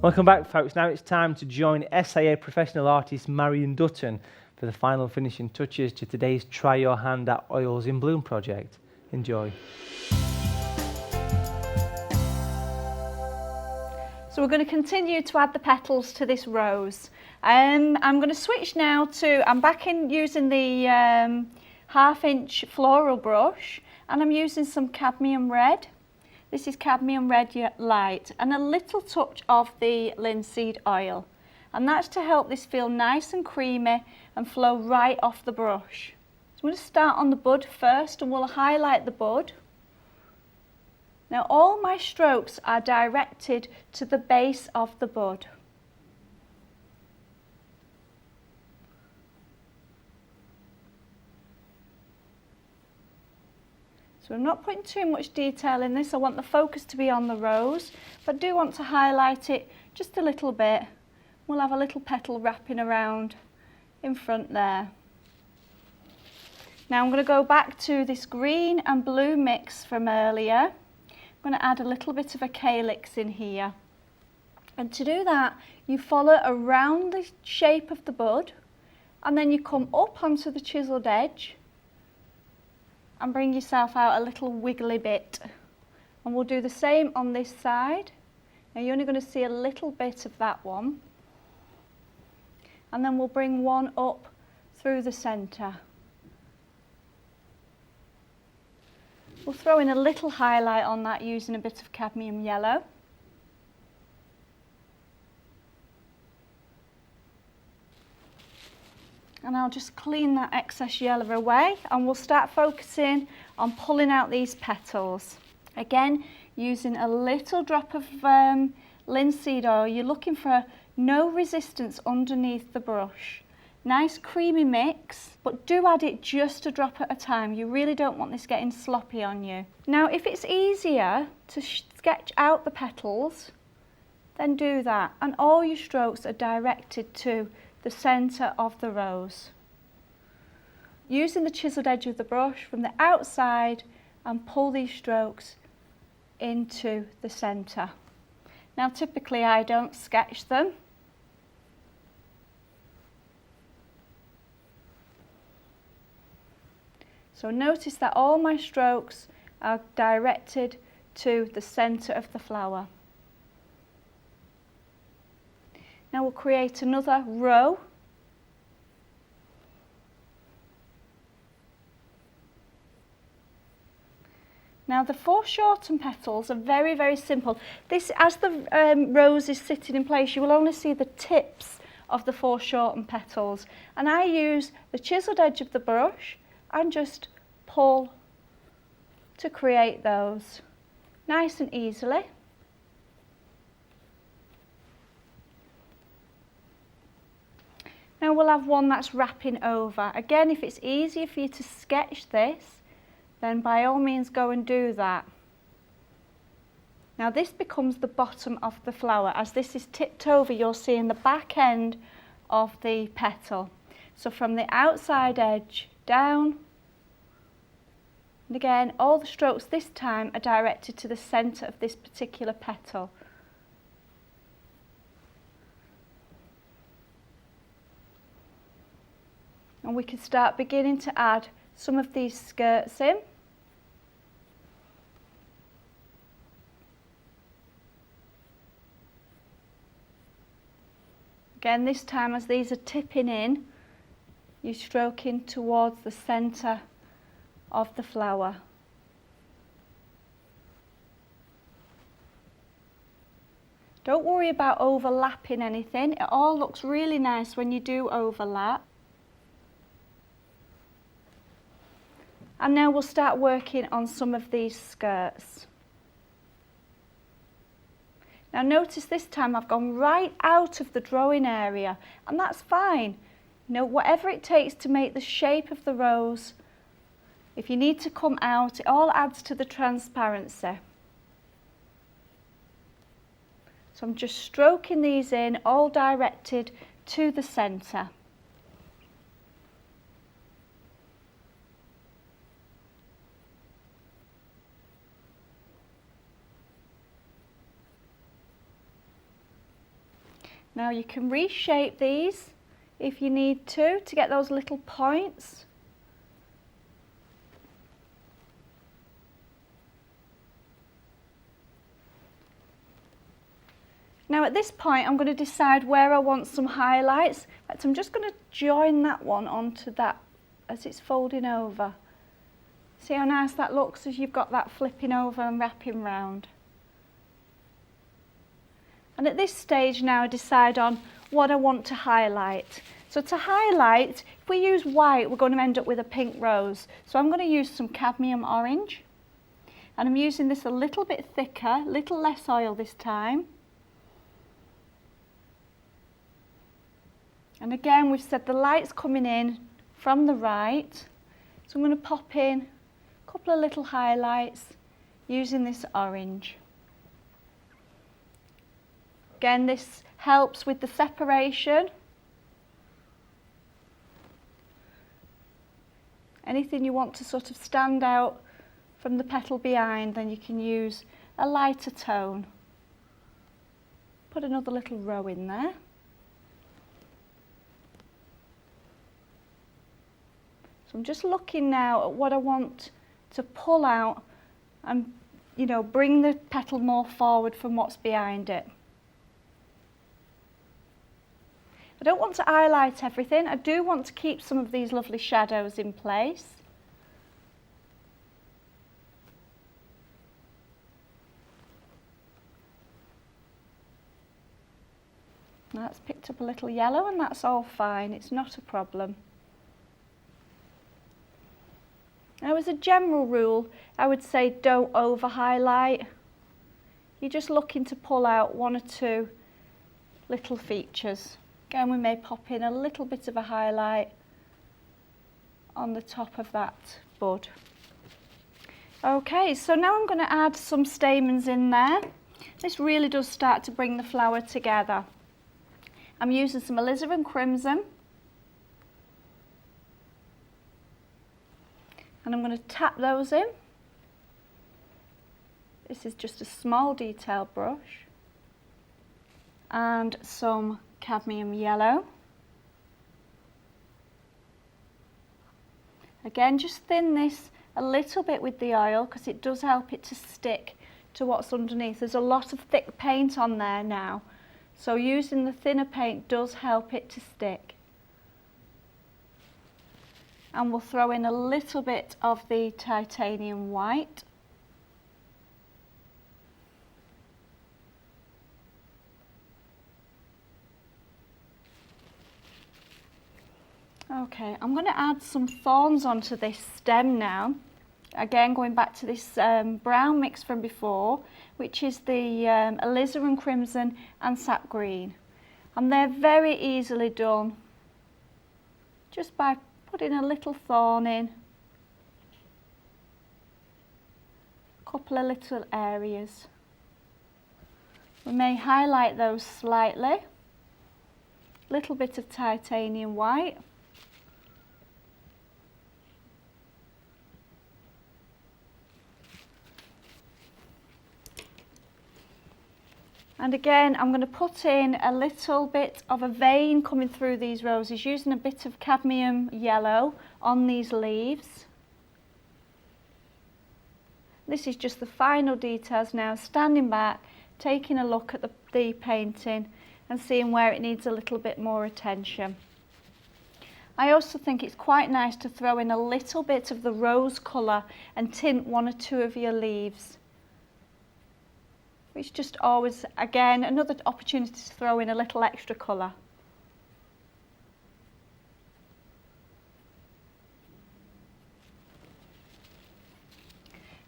Welcome back, folks. Now it's time to join SIA professional artist Marion Dutton for the final finishing touches to today's Try Your Hand at Oils in Bloom project. Enjoy. So we're going to continue to add the petals to this rose. I'm going to switch now to, I'm back in using the 1/2 inch floral brush, and I'm using some cadmium red. This is cadmium red light, and a little touch of the linseed oil. And that's to help this feel nice and creamy and flow right off the brush. So I'm going to start on the bud first, and we'll highlight the bud. Now all my strokes are directed to the base of the bud. So I'm not putting too much detail in this. I want the focus to be on the rose, but I do want to highlight it just a little bit. We'll have a little petal wrapping around in front there. Now I'm going to go back to this green and blue mix from earlier. I'm going to add a little bit of a calyx in here. And to do that, you follow around the shape of the bud, and then you come up onto the chiselled edge and bring yourself out a little wiggly bit. And we'll do the same on this side. Now you're only going to see a little bit of that one. And then we'll bring one up through the centre. We'll throw in a little highlight on that using a bit of cadmium yellow. And I'll just clean that excess yellow away, and we'll start focusing on pulling out these petals. Again, using a little drop of linseed oil. You're looking for no resistance underneath the brush. Nice creamy mix, but do add it just a drop at a time. You really don't want this getting sloppy on you. Now, if it's easier to sketch out the petals, then do that. And all your strokes are directed to the centre of the rose. Using the chiselled edge of the brush from the outside, and pull these strokes into the centre. Now typically I don't sketch them. So notice that all my strokes are directed to the centre of the flower. Now we'll create another row. Now the foreshortened petals are very, very simple. This, as the rose is sitting in place, you will only see the tips of the foreshortened petals. And I use the chiselled edge of the brush and just pull to create those nice and easily. Now we'll have one that's wrapping over. Again, if it's easier for you to sketch this, then by all means go and do that. Now this becomes the bottom of the flower. As this is tipped over, you're seeing the back end of the petal. So from the outside edge down, and again, all the strokes this time are directed to the centre of this particular petal. And we can start beginning to add some of these skirts in. Again, this time as these are tipping in, you're stroking towards the centre of the flower. Don't worry about overlapping anything. It all looks really nice when you do overlap. And now we'll start working on some of these skirts. Now notice this time I've gone right out of the drawing area, and that's fine. You know, whatever it takes to make the shape of the rose. If you need to come out, it all adds to the transparency. So I'm just stroking these in, all directed to the centre. Now you can reshape these if you need to get those little points. Now at this point I'm going to decide where I want some highlights. In fact, I'm just going to join that one onto that as it's folding over. See how nice that looks as you've got that flipping over and wrapping round. And at this stage now I decide on what I want to highlight. So to highlight, if we use white, we're going to end up with a pink rose. So I'm going to use some cadmium orange. And I'm using this a little bit thicker, a little less oil this time. And again, we've said the light's coming in from the right. So I'm going to pop in a couple of little highlights using this orange. Again, this helps with the separation. Anything you want to sort of stand out from the petal behind, then you can use a lighter tone. Put another little row in there. So I'm just looking now at what I want to pull out and, you know, bring the petal more forward from what's behind it. I don't want to highlight everything. I do want to keep some of these lovely shadows in place. That's picked up a little yellow and that's all fine. It's not a problem. Now, as a general rule, I would say don't over highlight. You're just looking to pull out one or two little features. Again, we may pop in a little bit of a highlight on the top of that bud. Okay, so now I'm going to add some stamens in there. This really does start to bring the flower together. I'm using some alizarin crimson. And I'm going to tap those in. This is just a small detail brush. And some cadmium yellow. Again, just thin this a little bit with the oil because it does help it to stick to what's underneath. There's a lot of thick paint on there now, so using the thinner paint does help it to stick. And we'll throw in a little bit of the titanium white. Okay, I'm going to add some thorns onto this stem now. Again, going back to this brown mix from before, which is the alizarin crimson and sap green. And they're very easily done just by putting a little thorn in, a couple of little areas. We may highlight those slightly, little bit of titanium white. And again, I'm going to put in a little bit of a vein coming through these roses, using a bit of cadmium yellow on these leaves. This is just the final details now, standing back, taking a look at the painting and seeing where it needs a little bit more attention. I also think it's quite nice to throw in a little bit of the rose colour and tint one or two of your leaves. It's just always, again, another opportunity to throw in a little extra colour.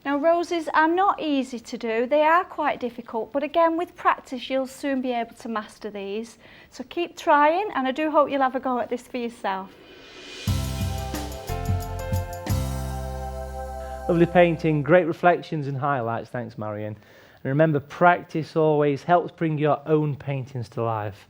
Now, roses are not easy to do, they are quite difficult, but again, with practice, you'll soon be able to master these. So keep trying, and I do hope you'll have a go at this for yourself. Lovely painting, great reflections and highlights, thanks Marion. And remember, practice always helps bring your own paintings to life.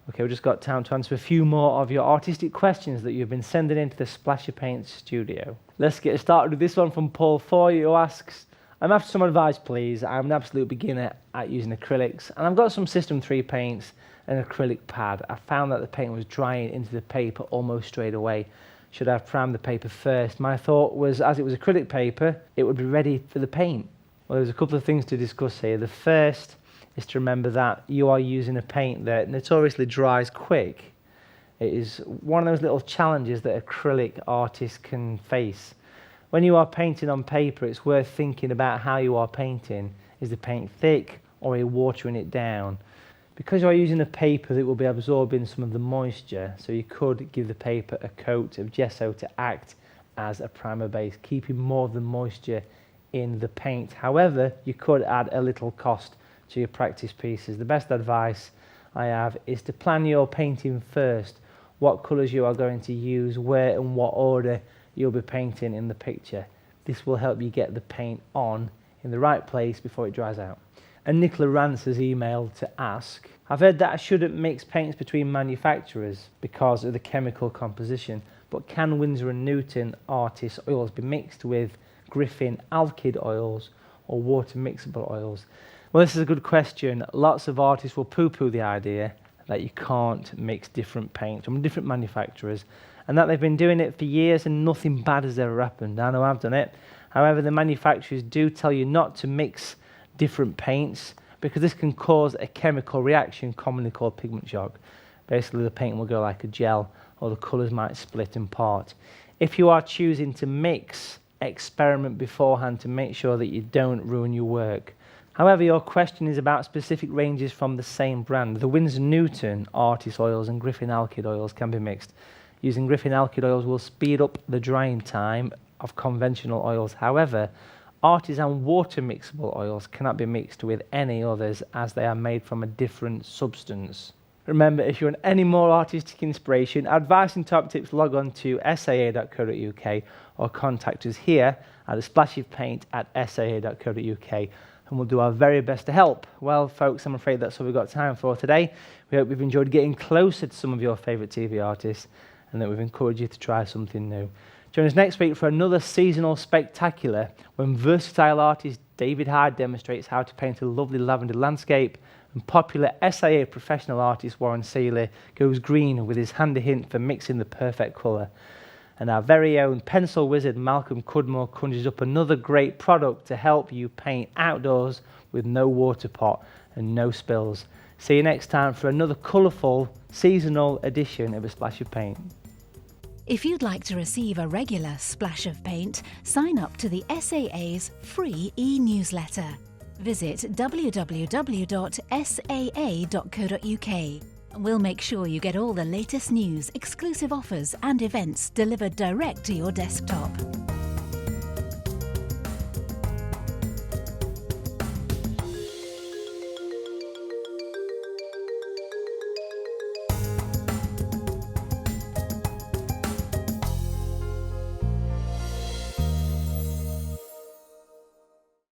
Okay, we've just got time to answer a few more of your artistic questions that you've been sending into the Splasher Paints studio. Let's get started with this one from Paul Foy, who asks, I'm after some advice please. I'm an absolute beginner at using acrylics and I've got some System 3 paints an acrylic pad, I found that the paint was drying into the paper almost straight away. Should I have primed the paper first? My thought was, as it was acrylic paper, it would be ready for the paint. Well, there's a couple of things to discuss here. The first is to remember that you are using a paint that notoriously dries quick. It is one of those little challenges that acrylic artists can face. When you are painting on paper, it's worth thinking about how you are painting. Is the paint thick, or are you watering it down? Because you are using a paper that will be absorbing some of the moisture, so you could give the paper a coat of gesso to act as a primer base, keeping more of the moisture in the paint. However, you could add a little cost to your practice pieces. The best advice I have is to plan your painting first, what colours you are going to use, where and what order you'll be painting in the picture. This will help you get the paint on in the right place before it dries out. And Nicola Rance has emailed to ask, I've heard that I shouldn't mix paints between manufacturers because of the chemical composition, but can Winsor & Newton artist oils be mixed with Griffin alkyd oils or water mixable oils? Well, this is a good question. Lots of artists will poo-poo the idea that you can't mix different paints from different manufacturers, and that they've been doing it for years and nothing bad has ever happened. I know I've done it. However, the manufacturers do tell you not to mix different paints because this can cause a chemical reaction commonly called pigment shock. Basically, the paint will go like a gel, or the colours might split apart. If you are choosing to mix, experiment beforehand to make sure that you don't ruin your work. However, your question is about specific ranges from the same brand. The Winsor & Newton artist oils and Griffin alkyd oils can be mixed. Using Griffin alkyd oils will speed up the drying time of conventional oils. However, artisan water mixable oils cannot be mixed with any others as they are made from a different substance. Remember, if you want any more artistic inspiration, advice and top tips, log on to saa.co.uk or contact us here at asplashyofpaint@saa.co.uk and we'll do our very best to help. Well, folks, I'm afraid that's all we've got time for today. We hope you've enjoyed getting closer to some of your favourite TV artists and that we've encouraged you to try something new. Join us next week for another seasonal spectacular when versatile artist David Hyde demonstrates how to paint a lovely lavender landscape and popular SAA professional artist Warren Seeley goes green with his handy hint for mixing the perfect colour. And our very own pencil wizard Malcolm Cudmore conjures up another great product to help you paint outdoors with no water pot and no spills. See you next time for another colourful seasonal edition of A Splash of Paint. If you'd like to receive a regular splash of paint, sign up to the SAA's free e-newsletter. Visit www.saa.co.uk. We'll make sure you get all the latest news, exclusive offers and events delivered direct to your desktop.